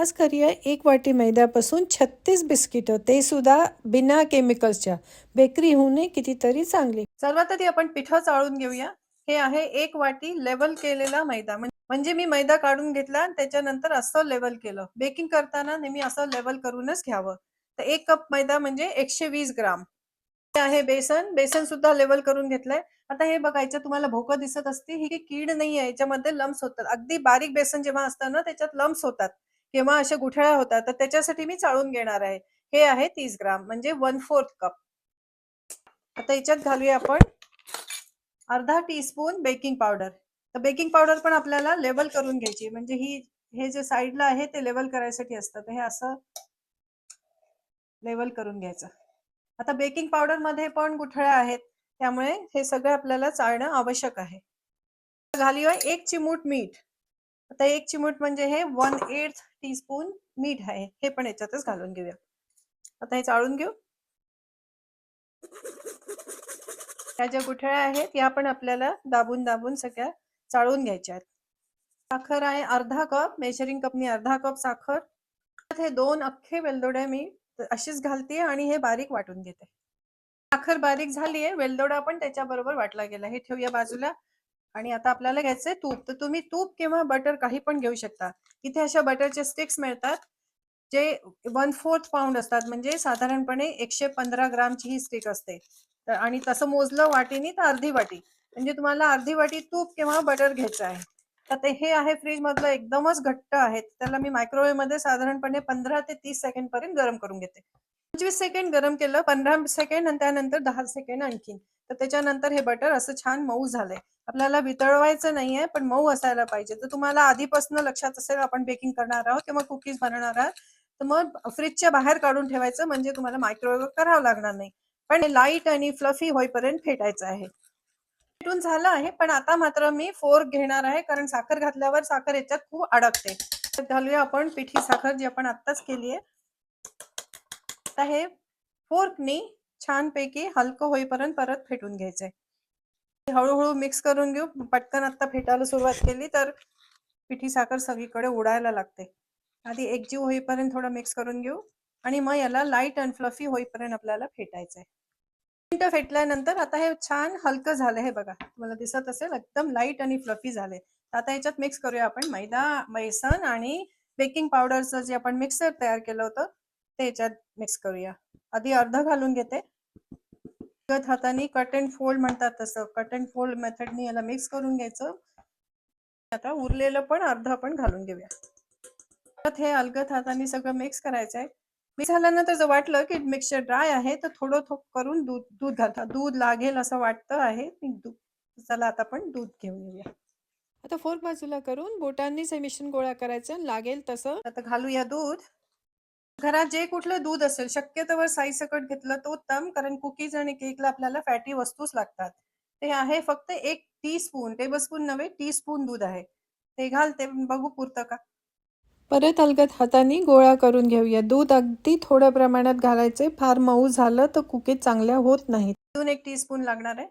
आज करूया 1 वाटी मैद्यापासून 36 बिस्किटं, ते सुद्धा बिना केमिकल्सच्या. बेकरी होणे कितीतरी चांगली. सर्वात आधी आपण पिठं चाळून घेऊया. हे आहे 1 वाटी लेवल केलेला मैदा. म्हणजे मी मैदा काढून घेतला आणि त्याच्यानंतर असं लेवल केलं. बेकिंग करताना नेहमी असं लेवल करूनच घ्यावं. तर 1 कप मैदा म्हणजे 120 ग्राम. हे आहे बेसन. बेसन सुद्धा लेवल करून घेतलंय. आता हे बघायचं, तुम्हाला भोकं दिसत असते, ही कीड नाही आहे, याच्यामध्ये लम्स होतात. अगदी बारीक बेसन जेव्हा असतं ना, त्याच्यात लम्स होतात किंवा अशा गुठळ्या होतात, तर त्याच्यासाठी मी चाळून घेणार आहे. हे आहे 30 ग्राम म्हणजे 1/4 कप. आता याच्यात घालूया आपण अर्धा टीस्पून बेकिंग पावडर. तर बेकिंग पावडर पण आपल्याला लेवल करून घ्यायची, म्हणजे हे जे साईडला आहे ते लेवल करायसाठी असतं. तर हे असं लेवल करून घ्यायचं. आता बेकिंग पावडर मध्ये पण गुठळ्या आहेत, त्यामुळे हे सगळं आपल्याला चाळणं आवश्यक आहे. घालूया 1 चिमूट मीठ. आता 1 चिमूट म्हणजे हे 1/8 टीस्पून मीठ आहे, हे पण याच्यातच घालून घेऊया. आता हे चाळून घेऊ. त्या ज्या गुठळ्या आहेत या पण आपल्याला दाबून दाबून सगळ्या चाळून घ्यायच्या आहेत. साखर आहे अर्धा कप, मेजरिंग कपनी अर्धा कप साखर. हे 2 अख्खे वेलदोड्या मी अशीच घालते आणि हे बारीक वाटून घेते. साखर बारीक झालीये, वेलदोडा पण त्याच्याबरोबर वाटला गेला. हे ठेवूया बाजूला. आणि आता आपल्याला घ्यायचंय तूप. तर तुम्ही तूप किंवा बटर काही पण घेऊ शकता. इथे अशा बटरचे स्टिक्स मिळतात, जे 1/4 पाऊंड असतात, म्हणजे साधारणपणे 115 ग्रामची ही स्टिक असते. आणि तसं मोजलं वाटीनी तर अर्धी वाटी, म्हणजे तुम्हाला अर्धी वाटी तूप किंवा बटर घ्यायचं आहे. तर ते हे आहे फ्रीज मधलं, एकदमच घट्ट आहे. त्याला मी मायक्रोवेव्ह मध्ये साधारणपणे 15 ते 30 सेकंड पर्यंत गरम करून घेते. 25 सेकंड गरम केलं, 15 सेकंड आणि त्यानंतर 10 सेकंड आणखीन. तर त्याच्यानंतर हे बटर असं छान मऊ झालंय. आपल्याला वितळवायचं नाहीये, पण मऊ असायला पाहिजे. तर तुम्हाला आधीपासून लक्षात असेल आपण बेकिंग करणार आहोत किंवा कुकीज बनवणार आहात, तर मग फ्रीजच्या बाहेर काढून ठेवायचं, म्हणजे तुम्हाला मायक्रोवेव्ह करावं लागणार नाही. पण लाईट आणि फ्लफी होईपर्यंत फेटायचं आहे. फेटून झालं आहे, पण आता मात्र मी फोर्क घेणार आहे, कारण साखर घातल्यावर साखर याच्यात खूप अडकते. तर घालूया आपण पिठी साखर, जी आपण आत्ताच केली आहे. आता हे फोर्कनी छानपैकी हलकं होईपर्यंत परत फेटून घ्यायचंय. हळूहळू मिक्स करून घेऊ. पटकन आता फेटायला सुरुवात केली तर पिठी साखर सगळीकडे उडायला लागते. आधी एकजीव होईपर्यंत थोडं मिक्स करून घेऊ आणि मग याला लाईट अँड फ्लफी होईपर्यंत आपल्याला फेटायचंय. मिनिटं फेटल्यानंतर आता हे छान हलकं झालं. हे बघा, तुम्हाला दिसत असेल एकदम लाईट आणि फ्लफी झाले. आता याच्यात मिक्स करूया आपण मैदा, बेसन आणि बेकिंग पावडरचं जे आपण मिक्सर तयार केलं होतं ते याच्यात मिक्स करूया. आधी अर्ध घालून घेते. हाताने कट अँड फोल्ड म्हणतात, तसं कट अँड फोल्ड मेथडनी याला मिक्स करून घ्यायचं. आता उरलेलं पण अर्ध आपण घालून घेऊया. हे अलगद हाताने सगळं मिक्स करायचंय. मिक्स झाल्यानंतर जर वाटलं की मिक्सचर ड्राय आहे, तर थोडं करून दूध घालता. दूध लागेल असं वाटतं आहे, चला आता आपण दूध घेऊन येऊया. आता फोर्क बाजूला करून बोटांनीच हे मिश्रण गोळा करायचं, लागेल तसं. आता घालूया दूध. घरात जे कुठलं दूध असेल, शक्यतोवर साई सकट घेतलं तर उत्तम, कारण कुकीज आणि केकला आपल्याला फॅटी वस्तूच लागतात. ते आहे फक्त 1 टीस्पून, टेबलस्पून नव्हे, टीस्पून दूध आहे. ते घालते, बघू पुरतं का. परत अलगद हाताने गोळा करून घेऊया. दूध अगदी थोड्या प्रमाणात घालायचे, फार मऊ झालं तर कुकीज चांगल्या होत नाहीत. अजून 1 टीस्पून लागणार आहे.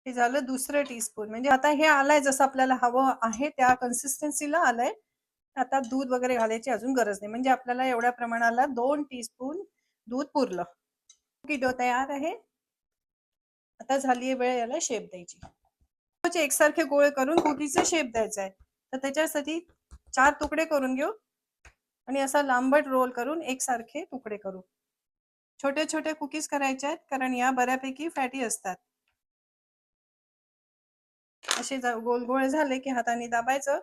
हे झालं दुसरं टीस्पून. म्हणजे आता हे आलंय जसं आपल्याला हवं आहे त्या कन्सिस्टन्सीला आलंय. आता दूध वगैरे घालायची अजून गरज नाही, म्हणजे आपल्याला एवढ्या प्रमाणाला 2 टीस्पून दूध पुरलं. कुकी डो तयार आहे. आता झाली आहे वेळ याला शेप द्यायची. एकसारखे गोळे करून कुकीचा शेप द्यायचा आहे. तर त्याच्यासाठी 4 तुकडे करून घेऊ आणि असा लांबट रोल करून एकसारखे तुकडे करू. छोटे छोटे कुकीज करायचे आहेत, कारण या बऱ्यापैकी फॅटी असतात. असे गोल गोळे झाले की हाताने दाबायचं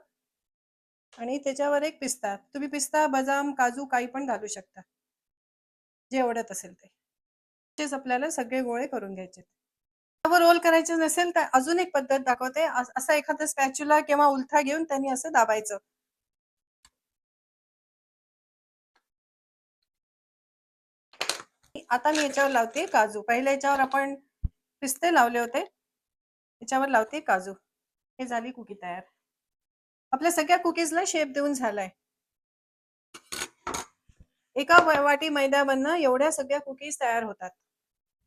आणि त्याच्यावर एक पिस्ता. तुम्ही पिस्ता, बदाम, काजू काही पण घालू शकता, जे आवडत असेल ते. तेच आपल्याला सगळे गोळे करून घ्यायचे. रोल करायचे नसेल तर अजून एक पद्धत दाखवते. असा एखादा स्पॅच्युला किंवा उलथा घेऊन त्यांनी असं दाबायचं. आता मी याच्यावर लावते काजू. पहिल्या याच्यावर आपण पिस्ते लावले होते, याच्यावर लावते काजू. हे झाली कुकी तयार. आपल्या सगळ्या कुकीजला शेप देऊन झालाय. एका वाटी मैद्यामधनं एवढ्या सगळ्या कुकीज तयार होतात.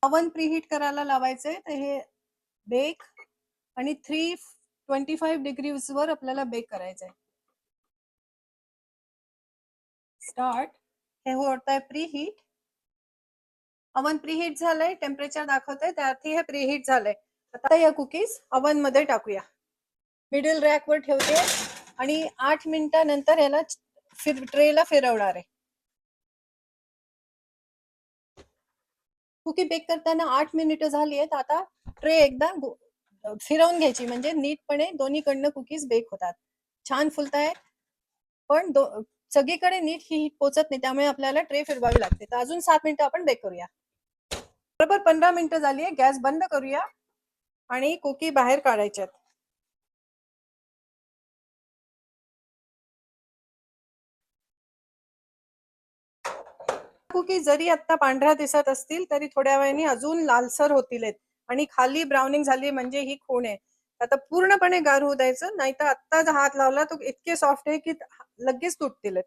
ओव्हन प्रीहीट करायला लावायचंय. तर हे बेक आणि 325 डिग्रीज वर आपल्याला बेक करायचंय. स्टार्ट. हे होत आहे preheat. Oven preheat झालंय, टेम्परेचर दाखवतंय त्याआधी हे प्री हीट झालंय. आता या कुकीज अवन मध्ये टाकूया. मिडल रॅक वर ठेवते आणि 8 मिनिटानंतर याला ट्रेला फिरवणार आहे. कुकी बेक करताना 8 मिनिटं झाली आहेत. आता ट्रे एकदा फिरवून घ्यायची म्हणजे नीटपणे दोन्हीकडनं कुकीज बेक होतात. छान फुलतायत, पण सगळीकडे नीट ही पोचत नाही, त्यामुळे आपल्याला ट्रे फिरवावी लागते. तर अजून 7 मिनिटं आपण बेक करूया. बरोबर 15 मिनिटं झाली आहे. गॅस बंद करूया आणि कुकी बाहेर काढायच्यात. कुकी जरी आता पांढऱ्या दिसत असतील तरी थोड्या वेळाने अजून लालसर होतील आणि खाली ब्राउनिंग झाली म्हणजे ही खूण आहे. आता पूर्णपणे गार होऊ द्यायचं, नाहीतर आत्ता हात लावला तो इतके सॉफ्ट आहे की लगेच तुटतील.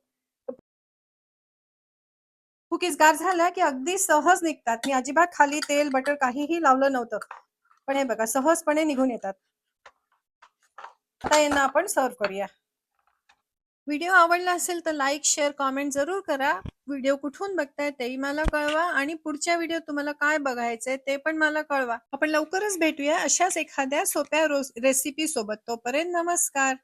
कुकीज गार झाल्या की अगदी सहज निघतात. मी अजिबात खाली तेल बटर काहीही लावलं नव्हतं, पण हे बघा सहजपणे निघून येतात. आता यांना आपण सर्व करूया. व्हिडिओ आवडला असेल तर लाईक शेअर कॉमेंट जरूर करा. व्हिडिओ कुठून बघताय तेही मला कळवा आणि पुढच्या व्हिडिओ तुम्हाला काय बघायचंय ते पण मला कळवा. आपण लवकरच भेटूया अशाच एखाद्या सोप्या रेसिपी सोबत. तोपर्यंत नमस्कार.